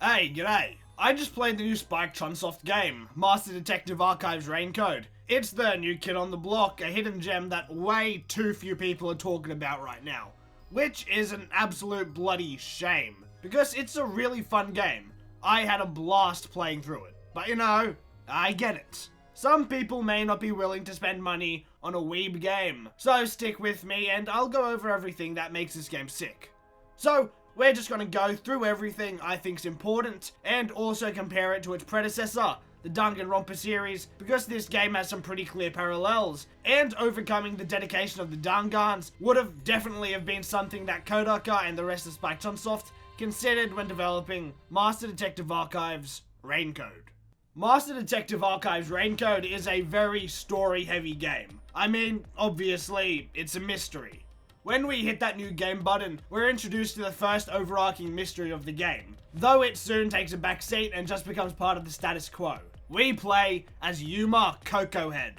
Hey, g'day. I just played the new Spike Chunsoft game, Master Detective Archives Raincode. It's the new kid on the block, a hidden gem that way too few people are talking about right now. Which is an absolute bloody shame, because it's a really fun game. I had a blast playing through it. But you know, I get it. Some people may not be willing to spend money on a weeb game, so stick with me and I'll go over everything that makes this game sick. So, we're just going to go through everything I think's important, and also compare it to its predecessor, the Danganronpa series, because this game has some pretty clear parallels, and overcoming the dedication of the Dangans would have definitely have been something that Kodaka and the rest of Spike Chunsoft considered when developing Master Detective Archives Raincode. Master Detective Archives Raincode is a very story-heavy game. I mean, obviously, it's a mystery. When we hit that new game button, we're introduced to the first overarching mystery of the game, though it soon takes a backseat and just becomes part of the status quo. We play as Yuma Cocohead.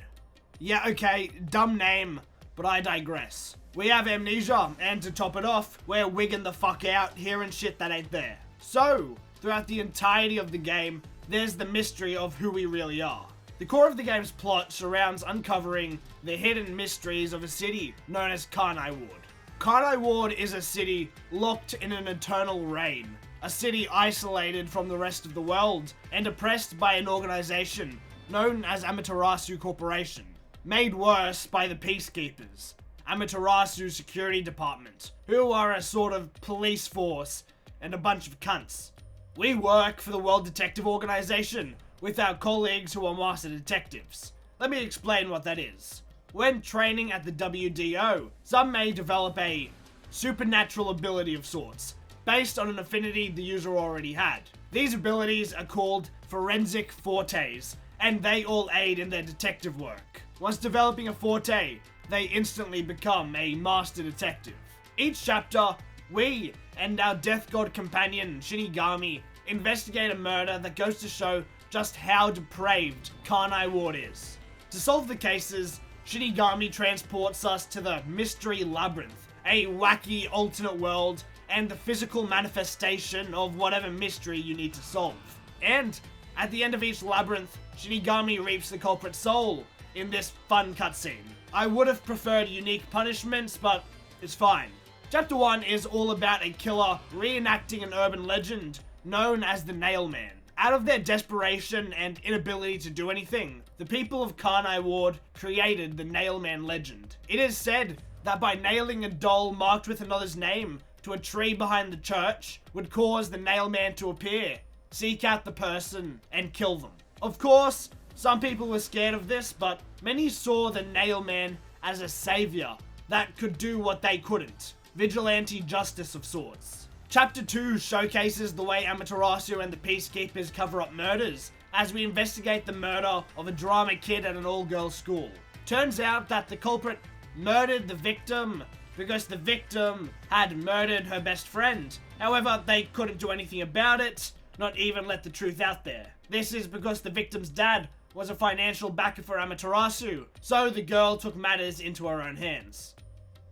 Yeah, okay, dumb name, but I digress. We have amnesia, and to top it off, we're wigging the fuck out, hearing shit that ain't there. So, throughout the entirety of the game, there's the mystery of who we really are. The core of the game's plot surrounds uncovering the hidden mysteries of a city known as Kanai Ward. Kanai Ward is a city locked in an eternal reign, a city isolated from the rest of the world and oppressed by an organization known as Amaterasu Corporation, made worse by the Peacekeepers, Amaterasu's security department, who are a sort of police force and a bunch of cunts. We work for the World Detective Organization, with our colleagues who are Master Detectives. Let me explain what that is. When training at the WDO, some may develop a supernatural ability of sorts, based on an affinity the user already had. These abilities are called forensic fortes, and they all aid in their detective work. Once developing a forte, they instantly become a Master Detective. Each chapter, we and our Death God companion, Shinigami, investigate a murder that goes to show just how depraved Kanai Ward is. To solve the cases, Shinigami transports us to the Mystery Labyrinth, a wacky alternate world and the physical manifestation of whatever mystery you need to solve. And at the end of each labyrinth, Shinigami reaps the culprit's soul in this fun cutscene. I would have preferred unique punishments, but it's fine. Chapter 1 is all about a killer reenacting an urban legend known as the Nail Man. Out of their desperation and inability to do anything, the people of Kanai Ward created the Nail Man legend. It is said that by nailing a doll marked with another's name to a tree behind the church would cause the Nail Man to appear, seek out the person, and kill them. Of course, some people were scared of this, but many saw the Nail Man as a savior that could do what they couldn't. Vigilante justice of sorts. Chapter 2 showcases the way Amaterasu and the Peacekeepers cover up murders, as we investigate the murder of a drama kid at an all-girls school. Turns out that the culprit murdered the victim because the victim had murdered her best friend. However, they couldn't do anything about it, not even let the truth out there. This is because the victim's dad was a financial backer for Amaterasu, so the girl took matters into her own hands.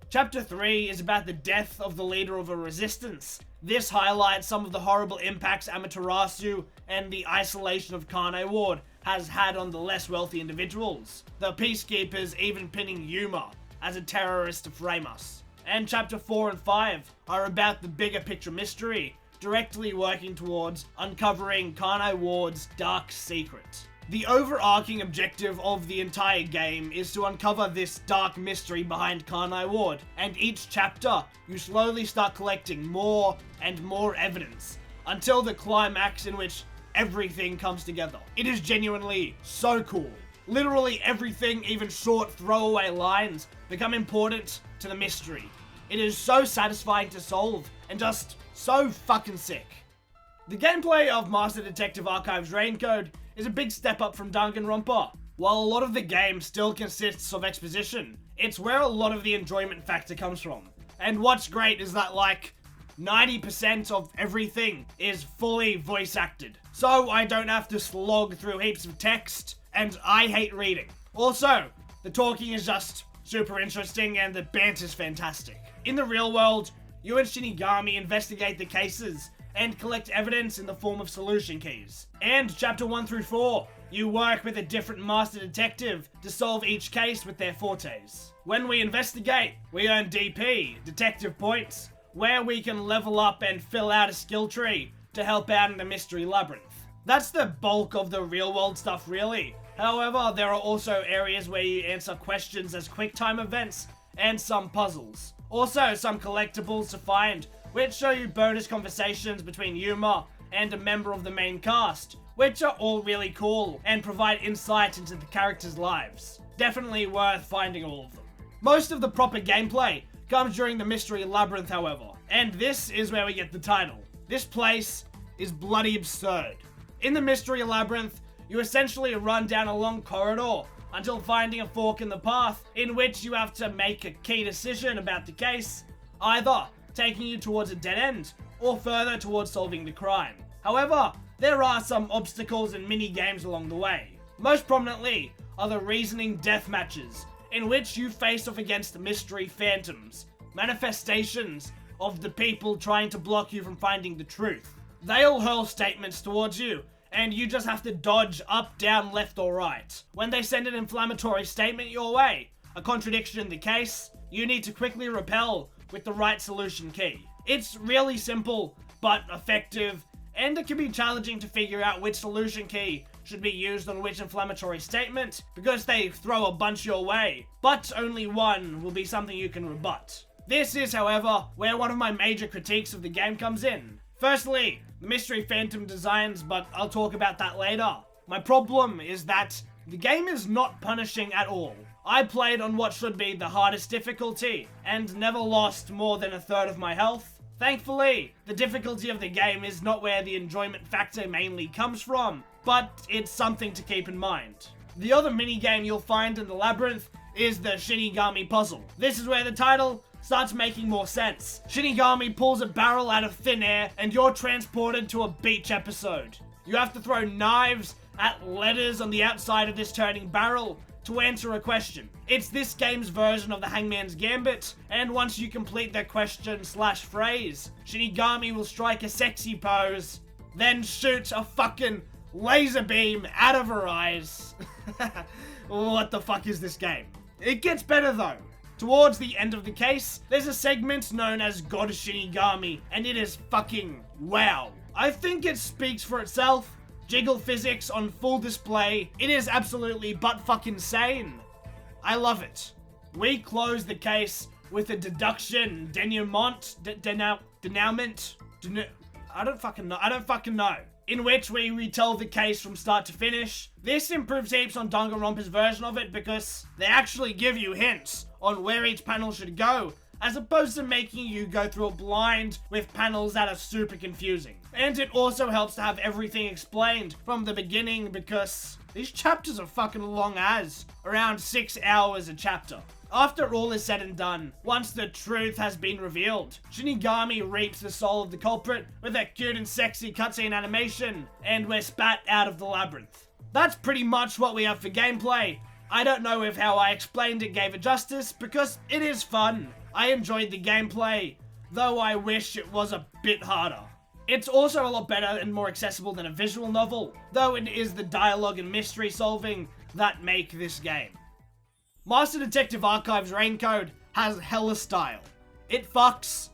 Chapter 3 is about the death of the leader of a resistance. This highlights some of the horrible impacts Amaterasu and the isolation of Kanai Ward has had on the less wealthy individuals. The Peacekeepers even pinning Yuma as a terrorist to frame us. And Chapter 4 and 5 are about the bigger picture mystery, directly working towards uncovering Kanai Ward's dark secret. The overarching objective of the entire game is to uncover this dark mystery behind Kanai Ward, and each chapter, you slowly start collecting more and more evidence, until the climax in which everything comes together. It is genuinely so cool. Literally everything, even short throwaway lines, become important to the mystery. It is so satisfying to solve, and just so fucking sick. The gameplay of Master Detective Archives Raincode is a big step up from Danganronpa. While a lot of the game still consists of exposition, it's where a lot of the enjoyment factor comes from. And what's great is that like 90% of everything is fully voice acted. So I don't have to slog through heaps of text, and I hate reading. Also, the talking is just super interesting and the banter's fantastic. In the real world, you and Shinigami investigate the cases and collect evidence in the form of solution keys. And chapter 1 through 4, you work with a different master detective to solve each case with their fortes. When we investigate, we earn DP, detective points, where we can level up and fill out a skill tree to help out in the mystery labyrinth. That's the bulk of the real world stuff really. However, there are also areas where you answer questions as quick time events and some puzzles. Also, some collectibles to find, which show you bonus conversations between Yuma and a member of the main cast, which are all really cool and provide insight into the characters' lives. Definitely worth finding all of them. Most of the proper gameplay comes during the mystery labyrinth, however, and this is where we get the title. This place is bloody absurd. In the mystery labyrinth, you essentially run down a long corridor until finding a fork in the path in which you have to make a key decision about the case, either taking you towards a dead end or further towards solving the crime. However, there are some obstacles and mini games along the way. Most prominently are the reasoning death matches, in which you face off against mystery phantoms, manifestations of the people trying to block you from finding the truth. They'll hurl statements towards you, and you just have to dodge up, down, left, or right. When they send an inflammatory statement your way, a contradiction in the case, you need to quickly repel with the right solution key. It's really simple, but effective, and it can be challenging to figure out which solution key should be used on which inflammatory statement, because they throw a bunch your way, but only one will be something you can rebut. This is, however, where one of my major critiques of the game comes in. Firstly, the mystery phantom designs, but I'll talk about that later. My problem is that the game is not punishing at all. I played on what should be the hardest difficulty, and never lost more than a third of my health. Thankfully, the difficulty of the game is not where the enjoyment factor mainly comes from, but it's something to keep in mind. The other minigame you'll find in the labyrinth is the Shinigami puzzle. This is where the title starts making more sense. Shinigami pulls a barrel out of thin air and you're transported to a beach episode. You have to throw knives at letters on the outside of this turning barrel to answer a question. It's this game's version of the Hangman's Gambit, and once you complete the question/phrase, Shinigami will strike a sexy pose, then shoot a fucking laser beam out of her eyes. What the fuck is this game? It gets better though. Towards the end of the case, there's a segment known as God Shinigami, and it is fucking wow. I think it speaks for itself. Jiggle physics on full display. It is absolutely butt fucking insane. I love it. We close the case with a deduction, denouement, I don't fucking know. In which we retell the case from start to finish. This improves heaps on Danganronpa's version of it because they actually give you hints on where each panel should go, as opposed to making you go through it blind with panels that are super confusing. And it also helps to have everything explained from the beginning because these chapters are fucking long as, around 6 hours a chapter. After all is said and done, once the truth has been revealed, Shinigami reaps the soul of the culprit with a cute and sexy cutscene animation, and we're spat out of the labyrinth. That's pretty much what we have for gameplay. I don't know if how I explained it gave it justice, because it is fun. I enjoyed the gameplay, though I wish it was a bit harder. It's also a lot better and more accessible than a visual novel, though it is the dialogue and mystery solving that make this game. Master Detective Archive's Raincode has hella style. It fucks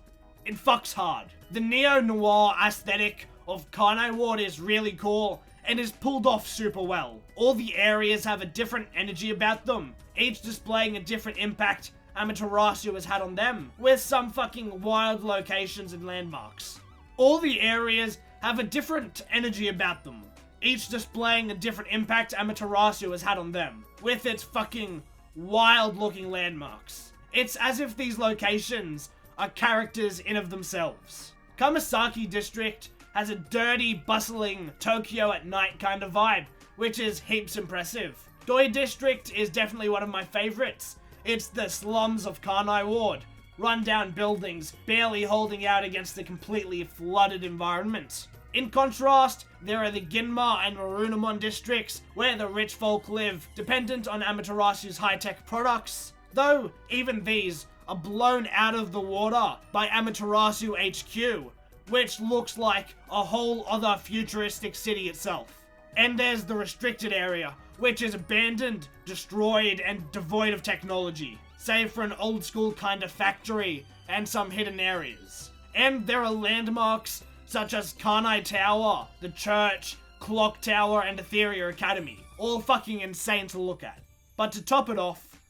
hard. The neo-noir aesthetic of Kanai Ward is really cool and is pulled off super well. All the areas have a different energy about them, each displaying a different impact Amaterasu has had on them, with some fucking wild locations and landmarks. All the areas have a different energy about them, each displaying a different impact Amaterasu has had on them, with its fucking wild looking landmarks. It's as if these locations are characters in of themselves. Kamasaki District has a dirty, bustling Tokyo at night kind of vibe, which is heaps impressive. Doi District is definitely one of my favorites. It's the slums of Kanai Ward, run-down buildings barely holding out against the completely flooded environment. In contrast, there are the Ginma and Marunamon districts where the rich folk live, dependent on Amaterasu's high-tech products, though even these are blown out of the water by Amaterasu HQ, which looks like a whole other futuristic city itself. And there's the restricted area, which is abandoned, destroyed, and devoid of technology, save for an old school kind of factory and some hidden areas. And there are landmarks such as Karnai Tower, the church, Clock Tower, and Etheria Academy, all fucking insane to look at. But to top it off,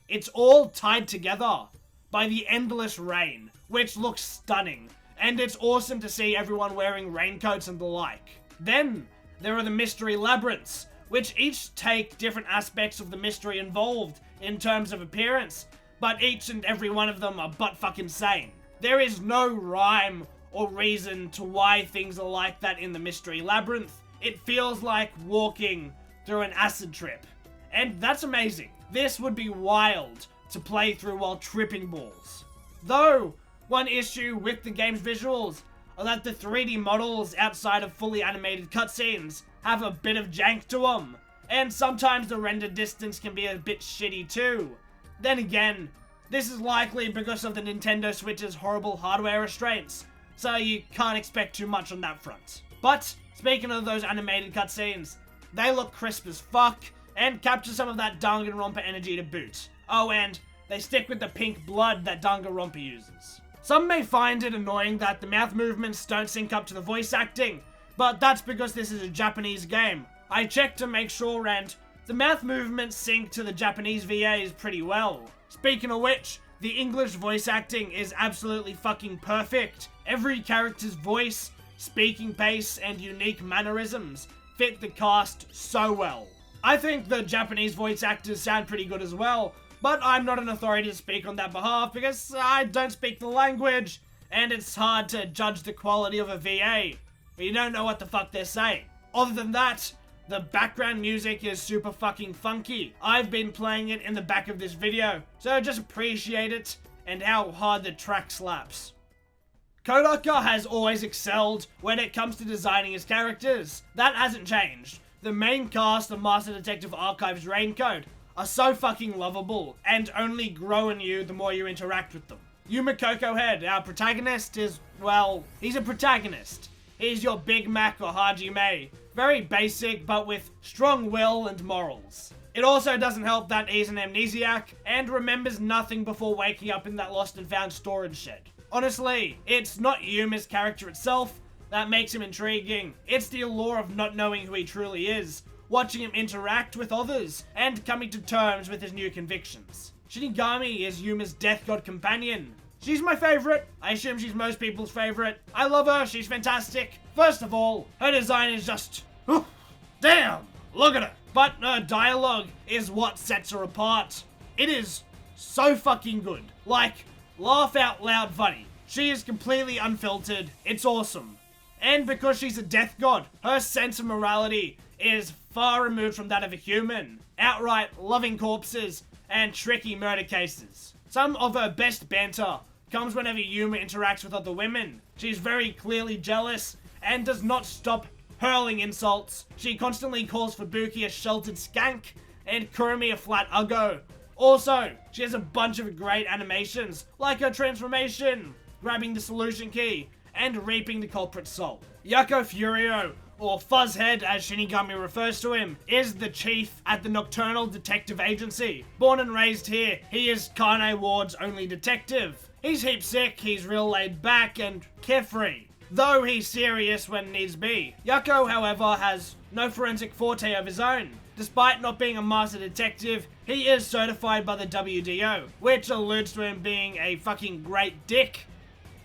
it's all tied together by the endless rain, which looks stunning, and it's awesome to see everyone wearing raincoats and the like. Then, there are the mystery labyrinths, which each take different aspects of the mystery involved in terms of appearance, but each and every one of them are butt fucking sane. There is no rhyme or reason to why things are like that in the mystery labyrinth. It feels like walking through an acid trip. And that's amazing. This would be wild to play through while tripping balls. Though, one issue with the game's visuals are that the 3D models outside of fully animated cutscenes have a bit of jank to them, and sometimes the render distance can be a bit shitty too. Then again, this is likely because of the Nintendo Switch's horrible hardware restraints, so you can't expect too much on that front. But, speaking of those animated cutscenes, they look crisp as fuck, and capture some of that Danganronpa energy to boot. Oh, and they stick with the pink blood that Danganronpa uses. Some may find it annoying that the mouth movements don't sync up to the voice acting, but that's because this is a Japanese game. I checked to make sure, and the mouth movements sync to the Japanese VAs pretty well. Speaking of which, the English voice acting is absolutely fucking perfect. Every character's voice, speaking pace, and unique mannerisms fit the cast so well. I think the Japanese voice actors sound pretty good as well, but I'm not an authority to speak on that behalf because I don't speak the language, and it's hard to judge the quality of a VA. You don't know what the fuck they're saying. Other than that, the background music is super fucking funky. I've been playing it in the back of this video, so just appreciate it and how hard the track slaps. Kodaka has always excelled when it comes to designing his characters. That hasn't changed. The main cast of Master Detective Archive's Raincoat are so fucking lovable and only grow in you the more you interact with them. Yuma Coco Head, our protagonist, is, well, he's a protagonist. He's your Big Mac or Hajime. Very basic, but with strong will and morals. It also doesn't help that he's an amnesiac and remembers nothing before waking up in that lost and found storage shed. Honestly, it's not Yuma's character itself that makes him intriguing. It's the allure of not knowing who he truly is, watching him interact with others, and coming to terms with his new convictions. Shinigami is Yuma's death god companion. She's my favorite. I assume she's most people's favorite. I love her, she's fantastic. First of all, her design is just, damn, look at her. But her dialogue is what sets her apart. It is so fucking good. Like, laugh out loud funny. She is completely unfiltered. It's awesome. And because she's a death god, her sense of morality is far removed from that of a human. Outright loving corpses and tricky murder cases. Some of her best banter comes whenever Yuma interacts with other women. She's very clearly jealous and does not stop hurling insults. She constantly calls Fubuki a sheltered skank and Kurumi a flat uggo. Also, she has a bunch of great animations, like her transformation, grabbing the solution key, and reaping the culprit's soul. Yako Furio, or Fuzzhead as Shinigami refers to him, is the chief at the Nocturnal Detective Agency. Born and raised here, he is Kane Ward's only detective. He's heap sick, he's real laid back and carefree, though he's serious when needs be. Yako, however, has no forensic forte of his own. Despite not being a master detective, he is certified by the WDO, which alludes to him being a fucking great dick.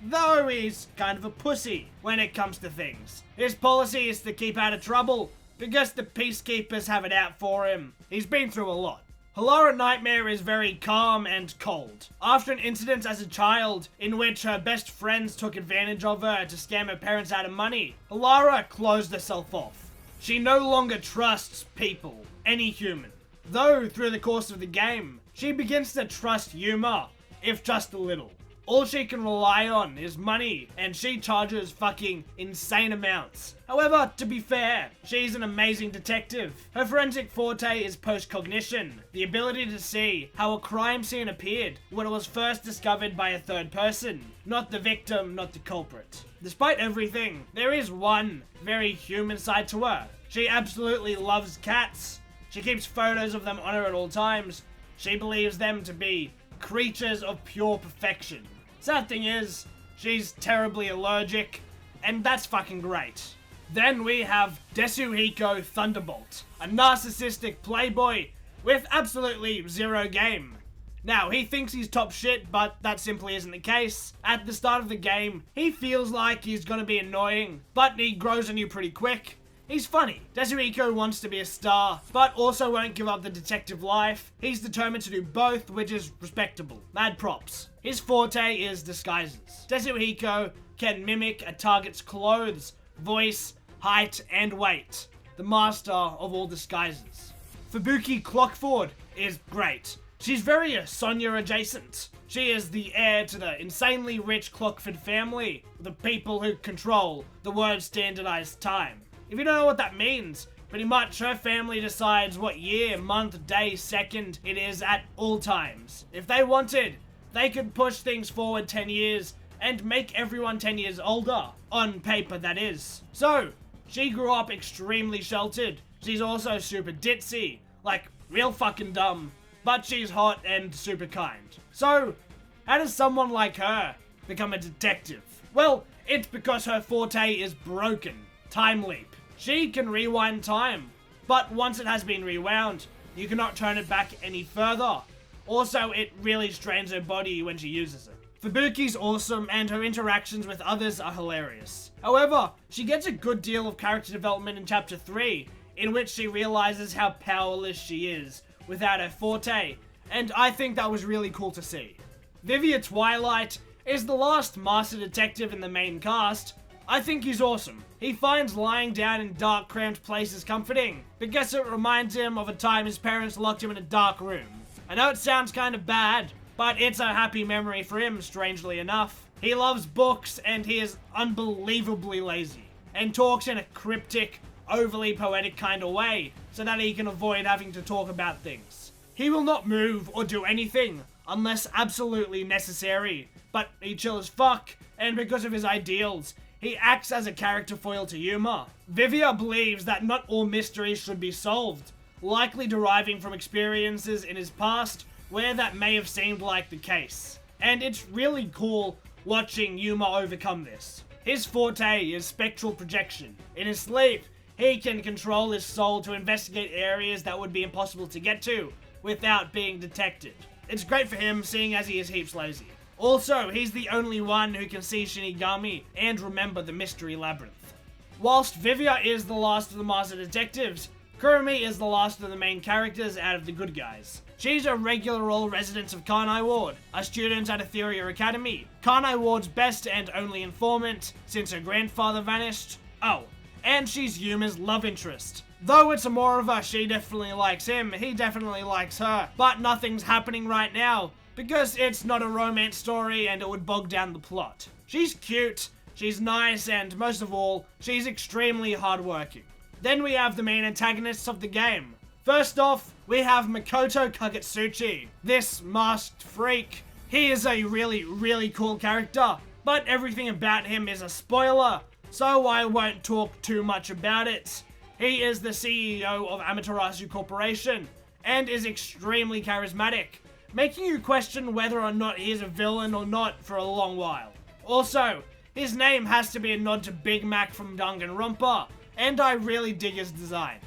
Though he's kind of a pussy when it comes to things. His policy is to keep out of trouble because the peacekeepers have it out for him. He's been through a lot. Halara Nightmare is very calm and cold. After an incident as a child in which her best friends took advantage of her to scam her parents out of money, Halara closed herself off. She no longer trusts people, any human. Though through the course of the game, she begins to trust Yuma, if just a little. All she can rely on is money, and she charges fucking insane amounts. However, to be fair, she's an amazing detective. Her forensic forte is post-cognition, the ability to see how a crime scene appeared when it was first discovered by a third person, not the victim, not the culprit. Despite everything, there is one very human side to her. She absolutely loves cats. She keeps photos of them on her at all times. She believes them to be creatures of pure perfection. Sad thing is, she's terribly allergic, and that's fucking great. Then we have Desuhiko Thunderbolt, a narcissistic playboy with absolutely zero game. Now, he thinks he's top shit, but that simply isn't the case. At the start of the game, he feels like he's gonna be annoying, but he grows on you pretty quick. He's funny. Desuhiko wants to be a star, but also won't give up the detective life. He's determined to do both, which is respectable. Mad props. His forte is disguises. Desuhiko can mimic a target's clothes, voice, height, and weight. The master of all disguises. Fubuki Clockford is great. She's very Sonya adjacent. She is the heir to the insanely rich Clockford family, the people who control the world's standardized time. If you don't know what that means, pretty much her family decides what year, month, day, second it is at all times. If they wanted, they could push things forward 10 years and make everyone 10 years older. On paper, that is. So, she grew up extremely sheltered. She's also super ditzy, like real fucking dumb, but she's hot and super kind. So, how does someone like her become a detective? Well, it's because her forte is broken. Time leap. She can rewind time, but once it has been rewound, you cannot turn it back any further. Also, it really strains her body when she uses it. Fubuki's awesome and her interactions with others are hilarious. However, she gets a good deal of character development in chapter 3, in which she realizes how powerless she is without her forte, and I think that was really cool to see. Vivia Twilight is the last master detective in the main cast. I think he's awesome. He finds lying down in dark, cramped places comforting, because it reminds him of a time his parents locked him in a dark room. I know it sounds kind of bad, but it's a happy memory for him, strangely enough. He loves books, and he is unbelievably lazy, and talks in a cryptic, overly poetic kind of way, so that he can avoid having to talk about things. He will not move or do anything, unless absolutely necessary, but he chill as fuck, and because of his ideals, he acts as a character foil to Yuma. Vivia believes that not all mysteries should be solved, likely deriving from experiences in his past where that may have seemed like the case. And it's really cool watching Yuma overcome this. His forte is spectral projection. In his sleep, he can control his soul to investigate areas that would be impossible to get to without being detected. It's great for him, seeing as he is heaps lazy. Also, he's the only one who can see Shinigami and remember the Mystery Labyrinth. Whilst Vivia is the last of the Master Detectives, Kurumi is the last of the main characters out of the good guys. She's a regular old resident of Kanai Ward, a student at Etheria Academy, Kanai Ward's best and only informant since her grandfather vanished. Oh, and she's Yuma's love interest. Though it's more of a she definitely likes him, he definitely likes her, but nothing's happening right now, because it's not a romance story and it would bog down the plot. She's cute, she's nice, and most of all, she's extremely hardworking. Then we have the main antagonists of the game. First off, we have Makoto Kagetsuchi, this masked freak. He is a really cool character, but everything about him is a spoiler, so I won't talk too much about it. He is the CEO of Amaterasu Corporation, and is extremely charismatic, making you question whether or not he is a villain or not for a long while. Also, his name has to be a nod to Big Mac from Danganronpa, and I really dig his design.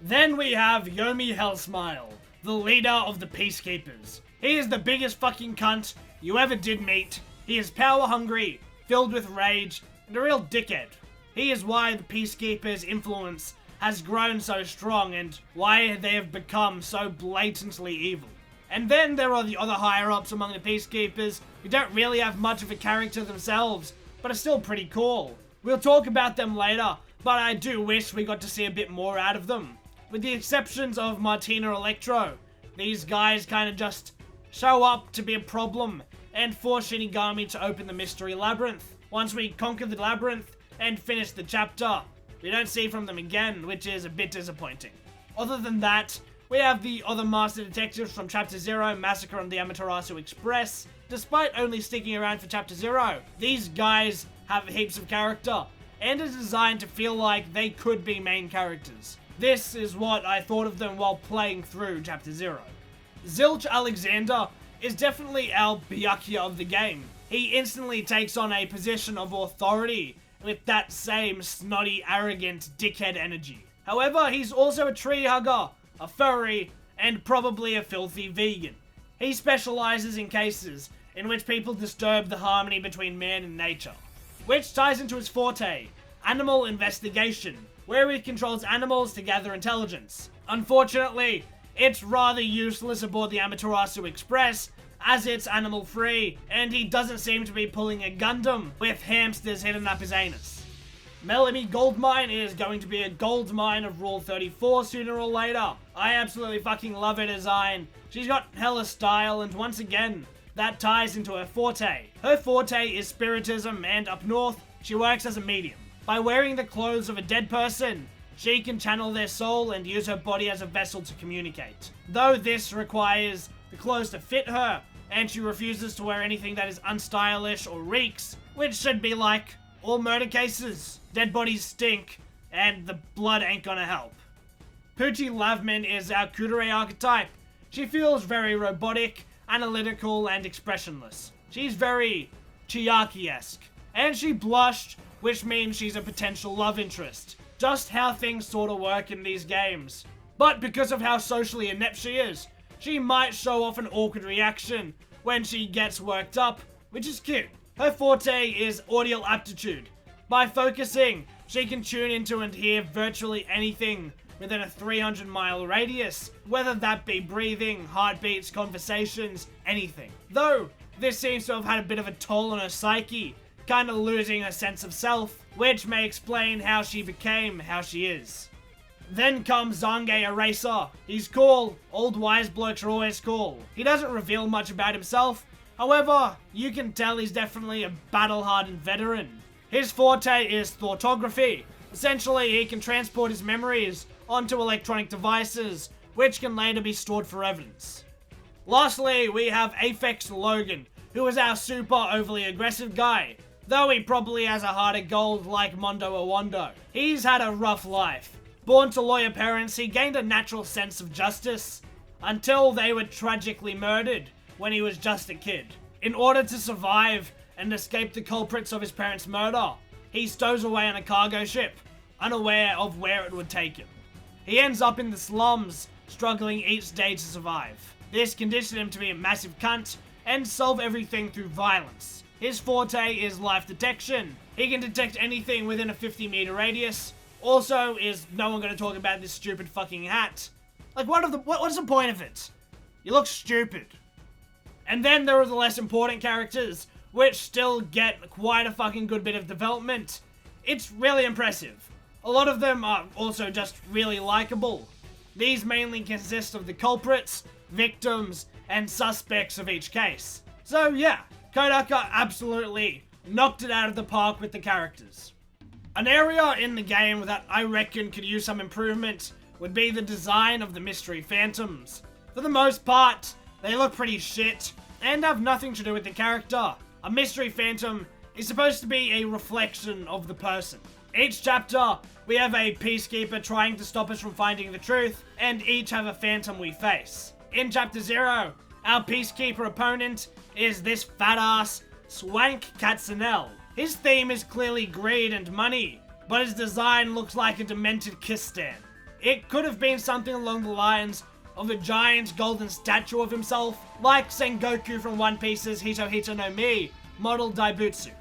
Then we have Yomi Hellsmile, the leader of the Peacekeepers. He is the biggest fucking cunt you ever did meet. He is power hungry, filled with rage, and a real dickhead. He is why the Peacekeepers' influence has grown so strong and why they have become so blatantly evil. And then there are the other higher-ups among the Peacekeepers who don't really have much of a character themselves, but are still pretty cool. We'll talk about them later, but I do wish we got to see a bit more out of them. With the exceptions of Martina Electro, these guys kind of just show up to be a problem and force Shinigami to open the mystery labyrinth. Once we conquer the labyrinth and finish the chapter, we don't see from them again, which is a bit disappointing. Other than that, we have the other master detectives from Chapter 0, Massacre on the Amaterasu Express. Despite only sticking around for Chapter 0, these guys have heaps of character, and are designed to feel like they could be main characters. This is what I thought of them while playing through Chapter 0. Zilch Alexander is definitely our Byakuya of the game. He instantly takes on a position of authority with that same snotty, arrogant, dickhead energy. However, he's also a tree hugger, a furry, and probably a filthy vegan. He specializes in cases in which people disturb the harmony between man and nature, which ties into his forte, animal investigation, where he controls animals to gather intelligence. Unfortunately, it's rather useless aboard the Amaterasu Express, as it's animal-free, and he doesn't seem to be pulling a Gundam with hamsters hidden up his anus. Melanie Goldmine is going to be a gold mine of Rule 34 sooner or later. I absolutely fucking love her design. She's got hella style, and once again, that ties into her forte. Her forte is spiritism, and up north, she works as a medium. By wearing the clothes of a dead person, she can channel their soul and use her body as a vessel to communicate. Though this requires the clothes to fit her, and she refuses to wear anything that is unstylish or reeks, which should be like all murder cases. Dead bodies stink, and the blood ain't gonna help. Poochie Lavman is our Kudere archetype. She feels very robotic, analytical, and expressionless. She's very Chiaki-esque, and she blushed, which means she's a potential love interest. Just how things sort of work in these games. But because of how socially inept she is, she might show off an awkward reaction when she gets worked up, which is cute. Her forte is audio aptitude. By focusing, she can tune into and hear virtually anything within a 300-mile radius, whether that be breathing, heartbeats, conversations, anything. Though, this seems to have had a bit of a toll on her psyche, kind of losing her sense of self, which may explain how she became how she is. Then comes Zange Eraser. He's cool. Old wise blokes are always cool. He doesn't reveal much about himself. However, you can tell he's definitely a battle-hardened veteran. His forte is thoughtography. Essentially, he can transport his memories onto electronic devices, which can later be stored for evidence. Lastly, we have Aphex Logan, who is our super overly aggressive guy, though he probably has a heart of gold like Mondo Owando. He's had a rough life. Born to lawyer parents, he gained a natural sense of justice, until they were tragically murdered when he was just a kid. In order to survive and escape the culprits of his parents' murder, he stows away on a cargo ship, unaware of where it would take him. He ends up in the slums, struggling each day to survive. This conditioned him to be a massive cunt and solve everything through violence. His forte is life detection. He can detect anything within a 50-meter radius. Also, is no one going to talk about this stupid fucking hat? Like, what's the point of it? You look stupid. And then there are the less important characters, which still get quite a fucking good bit of development. It's really impressive. A lot of them are also just really likable. These mainly consist of the culprits, victims, and suspects of each case. So yeah, Kodaka absolutely knocked it out of the park with the characters. An area in the game that I reckon could use some improvement would be the design of the mystery phantoms. For the most part, they look pretty shit and have nothing to do with the character. A mystery phantom is supposed to be a reflection of the person. Each chapter, we have a peacekeeper trying to stop us from finding the truth, and each have a phantom we face. In Chapter 0, our peacekeeper opponent is this fat-ass Swank Katzenell. His theme is clearly greed and money, but his design looks like a demented kiss stand. It could have been something along the lines of a giant golden statue of himself, like Sengoku from One Piece's Hito Hito no Mi, model Daibutsu.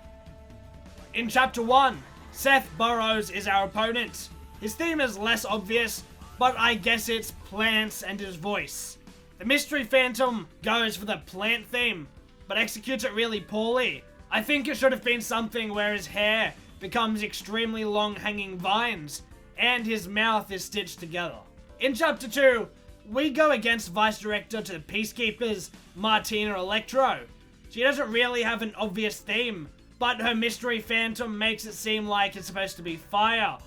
In Chapter 1, Seth Burrows is our opponent. His theme is less obvious, but I guess it's plants and his voice. The Mystery Phantom goes for the plant theme, but executes it really poorly. I think it should have been something where his hair becomes extremely long hanging vines, and his mouth is stitched together. In Chapter 2, we go against Vice Director to the Peacekeepers, Martina Electro. She doesn't really have an obvious theme, but her mystery phantom makes it seem like it's supposed to be fire,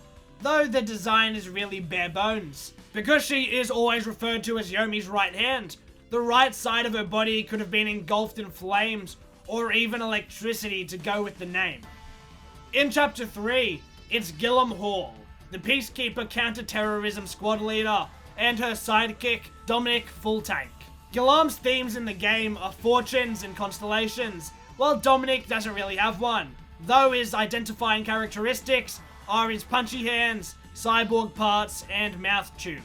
though the design is really bare bones. Because she is always referred to as Yomi's right hand, the right side of her body could have been engulfed in flames or even electricity to go with the name. In Chapter 3, it's Gilliam Hall, the Peacekeeper counter-terrorism squad leader, and her sidekick, Dominic Fulltank. Gilliam's themes in the game are fortunes and constellations, while Dominic doesn't really have one, though his identifying characteristics are his punchy hands, cyborg parts, and mouth tube.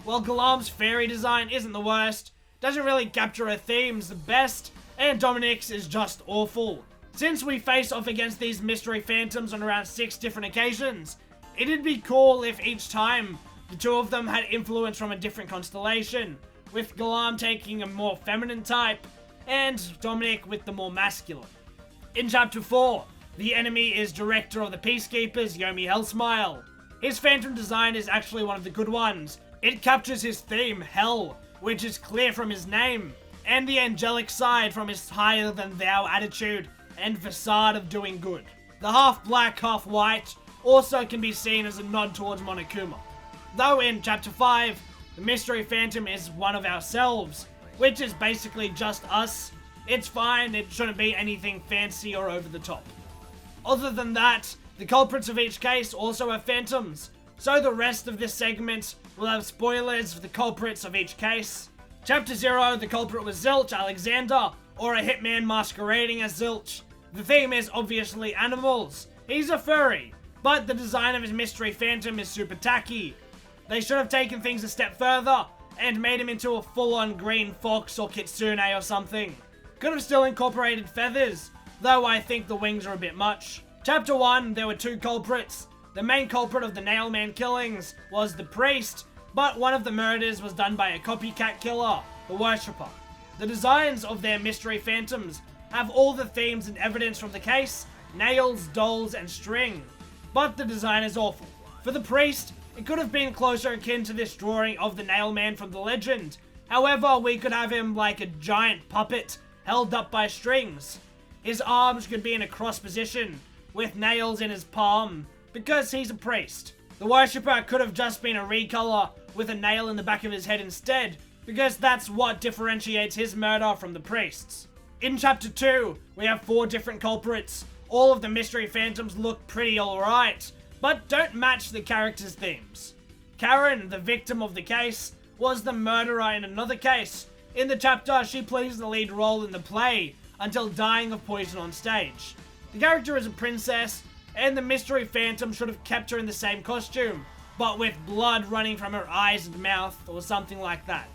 While Gilliam's fairy design isn't the worst, doesn't really capture her themes the best, and Dominic's is just awful. Since we face off against these mystery phantoms on around 6 different occasions, it'd be cool if each time the two of them had influence from a different constellation, with Gilliam taking a more feminine type, and Dominic with the more masculine. In Chapter 4, the enemy is Director of the Peacekeepers, Yomi Hellsmile. His phantom design is actually one of the good ones. It captures his theme, Hell, which is clear from his name, and the angelic side from his higher-than-thou attitude and facade of doing good. The half-black, half-white also can be seen as a nod towards Monokuma. Though in Chapter 5, the mystery phantom is one of ourselves, which is basically just us. It's fine, it shouldn't be anything fancy or over the top. Other than that, the culprits of each case also have phantoms, so the rest of this segment will have spoilers for the culprits of each case. Chapter 0, the culprit was Zilch Alexander, or a hitman masquerading as Zilch. The theme is obviously animals. He's a furry, but the design of his mystery phantom is super tacky. They should have taken things a step further and made him into a full-on green fox or kitsune or something. Could have still incorporated feathers, though I think the wings are a bit much. Chapter 1, there were 2 culprits. The main culprit of the Nailman killings was the priest, but one of the murders was done by a copycat killer, the worshipper. The designs of their mystery phantoms have all the themes and evidence from the case, nails, dolls, and string, but the design is awful. For the priest, it could have been closer akin to this drawing of the Nailman from the legend. However, we could have him like a giant puppet held up by strings. His arms could be in a cross position, with nails in his palm, because he's a priest. The worshipper could have just been a recolor with a nail in the back of his head instead, because that's what differentiates his murder from the priest's. In Chapter 2, we have 4 different culprits. All of the mystery phantoms look pretty alright, but don't match the characters' themes. Karen, the victim of the case, was the murderer in another case. In the chapter, she plays the lead role in the play, until dying of poison on stage. The character is a princess, and the mystery phantom should have kept her in the same costume, but with blood running from her eyes and mouth, or something like that.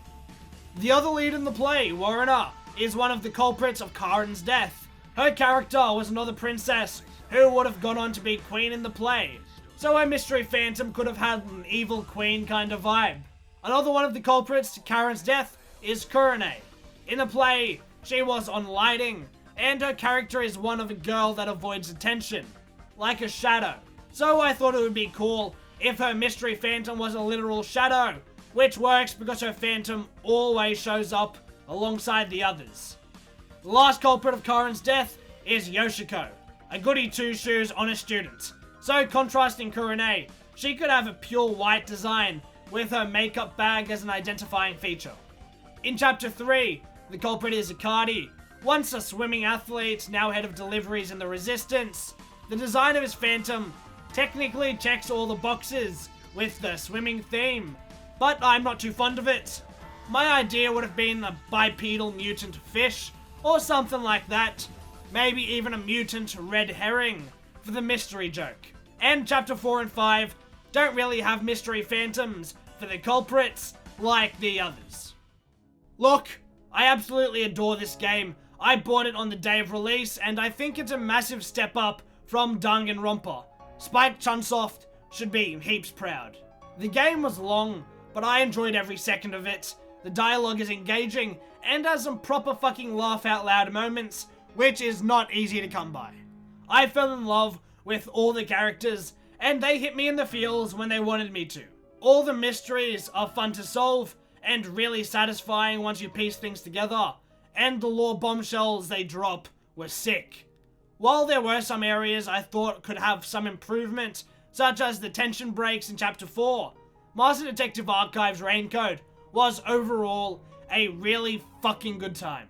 The other lead in the play, Warrener, is one of the culprits of Karen's death. Her character was another princess who would have gone on to be queen in the play, so her mystery phantom could have had an evil queen kind of vibe. Another one of the culprits to Karen's death is Kurone. In the play, she was on lighting, and her character is one of a girl that avoids attention, like a shadow. So I thought it would be cool if her mystery phantom was a literal shadow, which works because her phantom always shows up alongside the others. The last culprit of Karen's death is Yoshiko, a goody two-shoes honest student. So contrasting Kurone, she could have a pure white design with her makeup bag as an identifying feature. In Chapter 3, the culprit is Akari, once a swimming athlete, now head of deliveries in the Resistance. The design of his phantom technically checks all the boxes with the swimming theme, but I'm not too fond of it. My idea would have been a bipedal mutant fish, or something like that. Maybe even a mutant red herring, for the mystery joke. And Chapter 4 and 5 don't really have mystery phantoms for the culprits like the others. Look, I absolutely adore this game. I bought it on the day of release, and I think it's a massive step up from Danganronpa. Spike Chunsoft should be heaps proud. The game was long, but I enjoyed every second of it. The dialogue is engaging, and has some proper fucking laugh out loud moments, which is not easy to come by. I fell in love with all the characters, and they hit me in the feels when they wanted me to. All the mysteries are fun to solve, and really satisfying once you piece things together, and the lore bombshells they drop were sick. While there were some areas I thought could have some improvement, such as the tension breaks in Chapter 4, Master Detective Archives Raincode was overall a really fucking good time.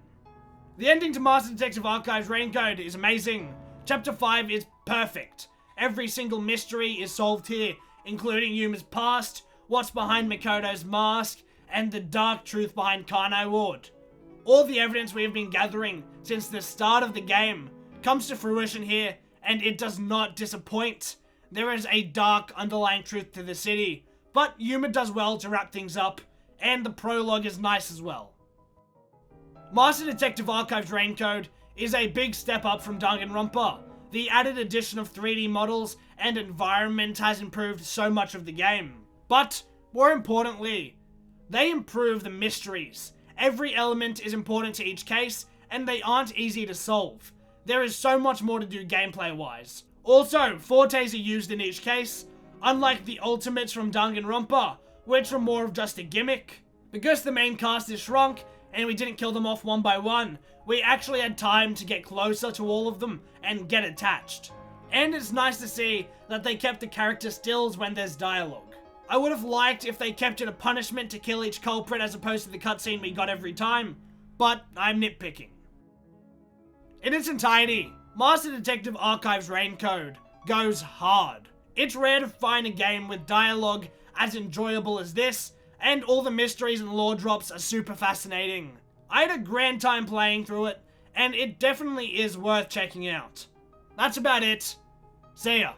The ending to Master Detective Archives Raincode is amazing. Chapter 5 is perfect. Every single mystery is solved here, including Yuma's past, what's behind Makoto's mask, and the dark truth behind Kanai Ward. All the evidence we have been gathering since the start of the game comes to fruition here, and it does not disappoint. There is a dark underlying truth to the city, but Yuma does well to wrap things up, and the prologue is nice as well. Master Detective Archives Raincode is a big step up from Danganronpa. The added addition of 3D models and environment has improved so much of the game. But, more importantly, they improve the mysteries. Every element is important to each case, and they aren't easy to solve. There is so much more to do gameplay-wise. Also, fortes are used in each case, unlike the ultimates from Danganronpa, which are more of just a gimmick. Because the main cast is shrunk, and we didn't kill them off one by one, we actually had time to get closer to all of them and get attached. And it's nice to see that they kept the character stills when there's dialogue. I would have liked if they kept it a punishment to kill each culprit as opposed to the cutscene we got every time, but I'm nitpicking. In its entirety, Master Detective Archives Raincode goes hard. It's rare to find a game with dialogue as enjoyable as this, and all the mysteries and lore drops are super fascinating. I had a grand time playing through it, and it definitely is worth checking out. That's about it. See ya.